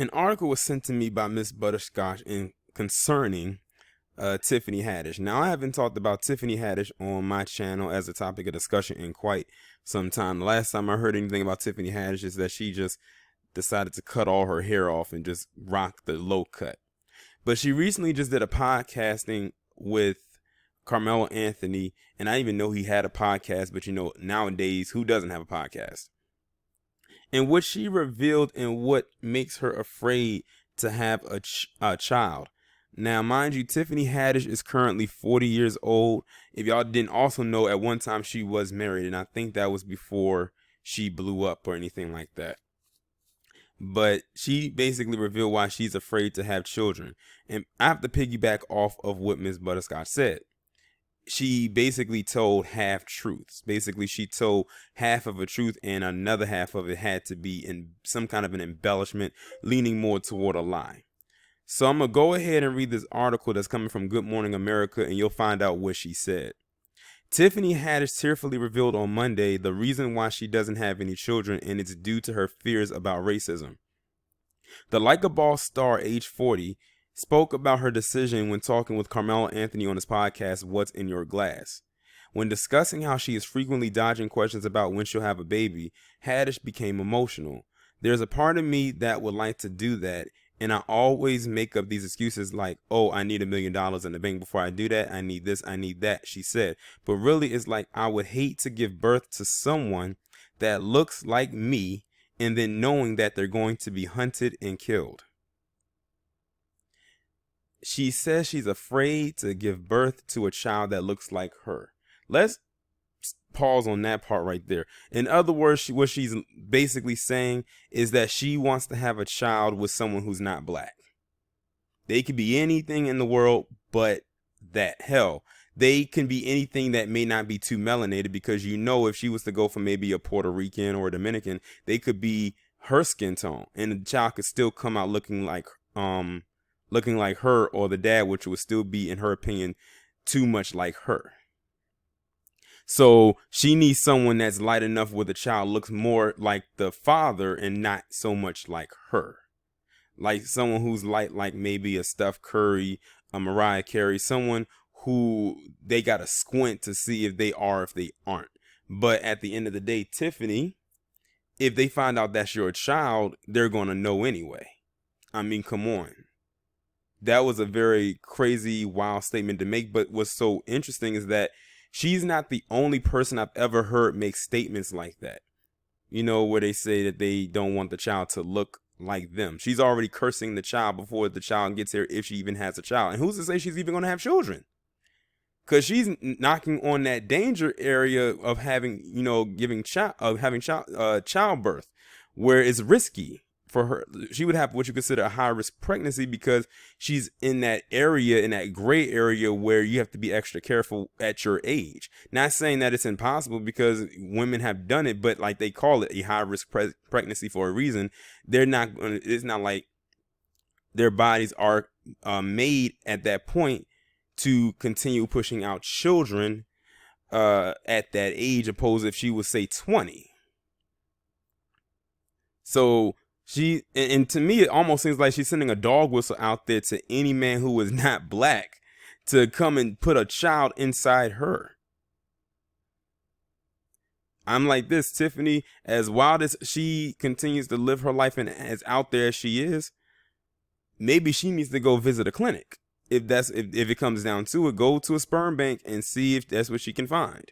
An article was sent to me by Miss Butterscotch in concerning Tiffany Haddish. Now, I haven't talked about Tiffany Haddish on my channel as a topic of discussion in quite some time. The last time I heard anything about Tiffany Haddish is that she just decided to cut all her hair off and just rock the low cut. But she recently just did a podcasting with Carmelo Anthony, and I didn't even know he had a podcast, but nowadays, who doesn't have a podcast? And what she revealed and what makes her afraid to have a child. Now, mind you, Tiffany Haddish is currently 40 years old. If y'all didn't also know, at one time she was married, and I think that was before she blew up or anything like that. But she basically revealed why she's afraid to have children. And I have to piggyback off of what Ms. Butterscotch said. She basically told half truths. Basically, she told half of a truth and another half of it had to be in some kind of an embellishment, leaning more toward a lie. So I'm going to go ahead and read this article that's coming from Good Morning America, and you'll find out what she said. Tiffany Haddish tearfully revealed on Monday the reason why she doesn't have any children, and it's due to her fears about racism. The Like a Boss star, age 40, spoke about her decision when talking with Carmelo Anthony on his podcast, What's in Your Glass. When discussing how she is frequently dodging questions about when she'll have a baby, Haddish became emotional. There's a part of me that would like to do that, and I always make up these excuses like, oh, I need $1 million in the bank before I do that. I need this, I need that, she said. But really, it's like I would hate to give birth to someone that looks like me and then knowing that they're going to be hunted and killed. She says she's afraid to give birth to a child that looks like her. Let's pause on that part right there. In other words, what she's basically saying is that she wants to have a child with someone who's not black. They could be anything in the world but that. Hell, they can be anything that may not be too melanated, because if she was to go for maybe a Puerto Rican or a Dominican, they could be her skin tone and the child could still come out looking like her or the dad, which would still be, in her opinion, too much like her. So she needs someone that's light enough where the child looks more like the father and not so much like her. Like someone who's light, like maybe a Steph Curry, a Mariah Carey, someone who they got to squint to see if they are, if they aren't. But at the end of the day, Tiffany, if they find out that's your child, they're going to know anyway. I mean, come on. That was a very crazy, wild statement to make. But what's so interesting is that she's not the only person I've ever heard make statements like that. Where they say that they don't want the child to look like them. She's already cursing the child before the child gets here, if she even has a child. And who's to say she's even going to have children? Because she's knocking on that danger area of having, childbirth, where it's risky for her. She would have what you consider a high risk pregnancy, because she's in that area, in that gray area where you have to be extra careful at your age. Not saying that it's impossible, because women have done it, but like they call it a high risk pregnancy for a reason. It's not like their bodies are made at that point to continue pushing out children at that age, opposed if she was, say, 20. So and to me, it almost seems like she's sending a dog whistle out there to any man who is not black to come and put a child inside her. I'm like this, Tiffany, as wild as she continues to live her life and as out there as she is, maybe she needs to go visit a clinic. If it comes down to it, go to a sperm bank and see if that's what she can find.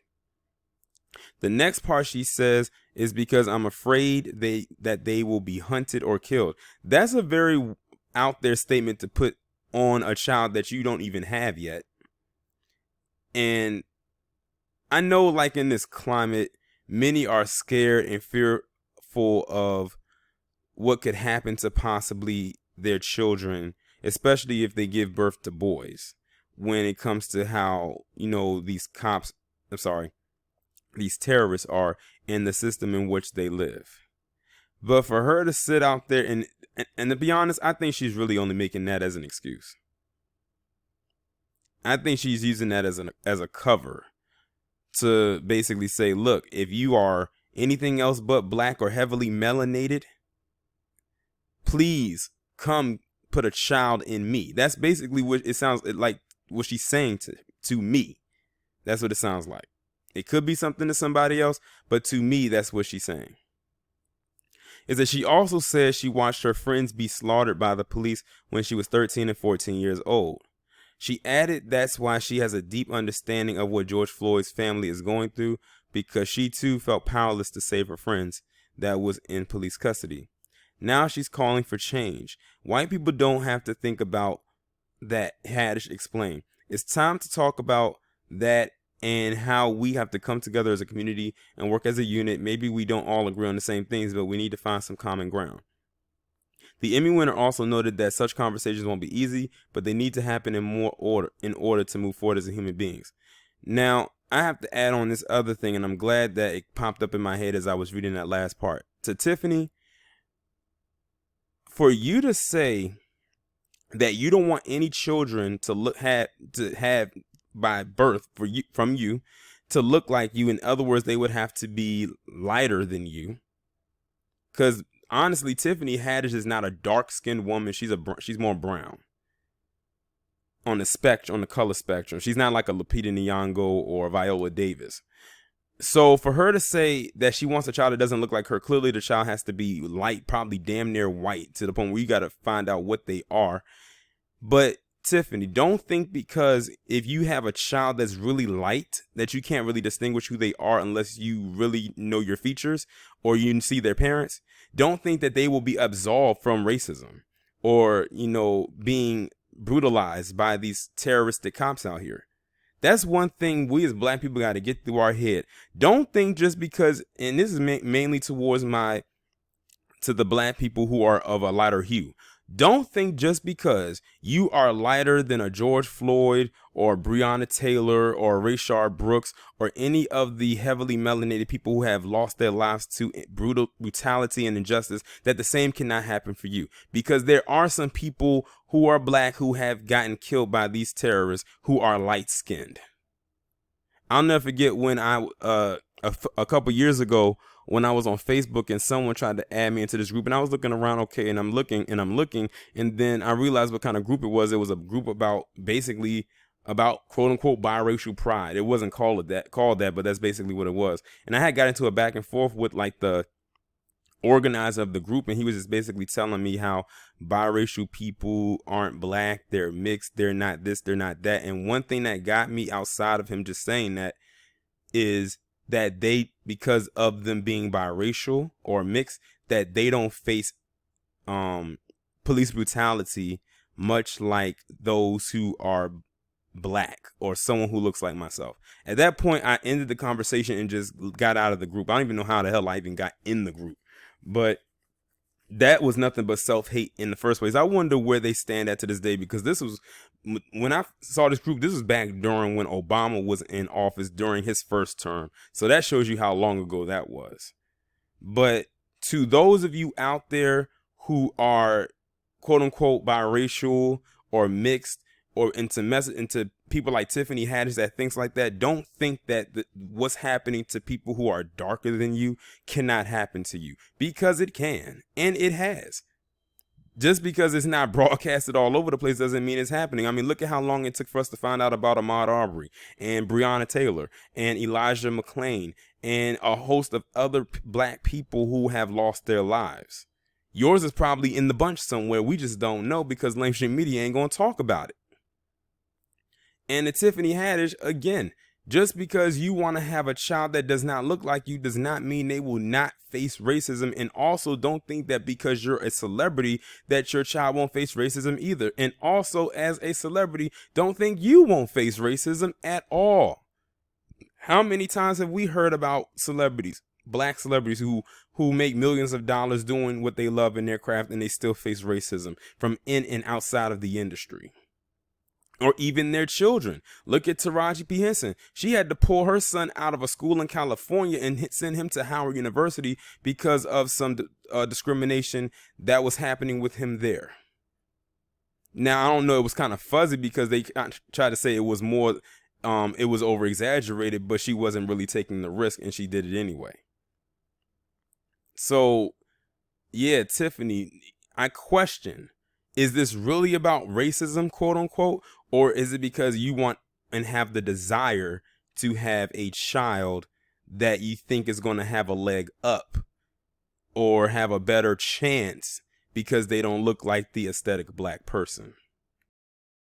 The next part she says is because I'm afraid that they will be hunted or killed. That's a very out there statement to put on a child that you don't even have yet. And I know, like, in this climate, many are scared and fearful of what could happen to possibly their children, especially if they give birth to boys, when it comes to how, these terrorists are in the system in which they live. But for her to sit out there and to be honest, I think she's really only making that as an excuse. I think she's using that as a cover to basically say, look, if you are anything else but black or heavily melanated, please come put a child in me. That's basically what it sounds like, what she's saying to me. That's what it sounds like. It could be something to somebody else, but to me, that's what she's saying. Is that she also says she watched her friends be slaughtered by the police when she was 13 and 14 years old. She added that's why she has a deep understanding of what George Floyd's family is going through, because she too felt powerless to save her friends that was in police custody. Now she's calling for change. White people don't have to think about that, Haddish explained. It's time to talk about that and how we have to come together as a community and work as a unit. Maybe we don't all agree on the same things, but we need to find some common ground. The Emmy winner also noted that such conversations won't be easy, but they need to happen in order to move forward as human beings. Now, I have to add on this other thing, and I'm glad that it popped up in my head as I was reading that last part. To Tiffany, for you to say that you don't want any children to have by birth from you to look like you, in other words, they would have to be lighter than you, because honestly, Tiffany Haddish is not a dark-skinned woman. She's more brown on the color spectrum. She's not like a Lupita Nyong'o or Viola Davis. So for her to say that she wants a child that doesn't look like her, clearly the child has to be light, probably damn near white, to the point where you got to find out what they are. But Tiffany, don't think because if you have a child that's really light that you can't really distinguish who they are unless you really know your features or you see their parents. Don't think that they will be absolved from racism or, being brutalized by these terroristic cops out here. That's one thing we as black people got to get through our head. Don't think just because, and this is mainly towards to the black people who are of a lighter hue. Don't think just because you are lighter than a George Floyd or Breonna Taylor or Rayshard Brooks or any of the heavily melanated people who have lost their lives to brutality and injustice, that the same cannot happen for you. Because there are some people who are black who have gotten killed by these terrorists who are light skinned. I'll never forget when a couple years ago, when I was on Facebook and someone tried to add me into this group, and I was looking around, okay, and I'm looking, and then I realized what kind of group it was. It was a group about quote unquote biracial pride. It wasn't called that, but that's basically what it was. And I had got into a back and forth with like the organizer of the group, and he was just basically telling me how biracial people aren't black, they're mixed, they're not this, they're not that. And one thing that got me outside of him just saying that is that they, because of them being biracial or mixed, that they don't face police brutality much like those who are black or someone who looks like myself. At that point, I ended the conversation and just got out of the group. I don't even know how the hell I even got in the group, but that was nothing but self-hate in the first place. I wonder where they stand at to this day, because this was, when I saw this group, this was back during when Obama was in office during his first term. So that shows you how long ago that was. But to those of you out there who are quote unquote biracial or mixed or into people like Tiffany Haddish that thinks like that, don't think that what's happening to people who are darker than you cannot happen to you, because it can, and it has. Just because it's not broadcasted all over the place doesn't mean it's happening. I mean, look at how long it took for us to find out about Ahmaud Arbery and Breonna Taylor and Elijah McClain and a host of other black people who have lost their lives. Yours is probably in the bunch somewhere. We just don't know because mainstream media ain't going to talk about it. And to Tiffany Haddish, again, just because you want to have a child that does not look like you does not mean they will not face racism. And also don't think that because you're a celebrity that your child won't face racism either. And also, as a celebrity, don't think you won't face racism at all. How many times have we heard about celebrities, black celebrities who make millions of dollars doing what they love in their craft, and they still face racism from in and outside of the industry? Or even their children. Look at Taraji P. Henson. She had to pull her son out of a school in California and send him to Howard University because of some discrimination that was happening with him there. Now, I don't know, it was kind of fuzzy because they tried to say it was more, it was over exaggerated, but she wasn't really taking the risk and she did it anyway. So, yeah, Tiffany, I question is this really about racism, quote unquote, or is it because you want and have the desire to have a child that you think is going to have a leg up or have a better chance because they don't look like the aesthetic black person?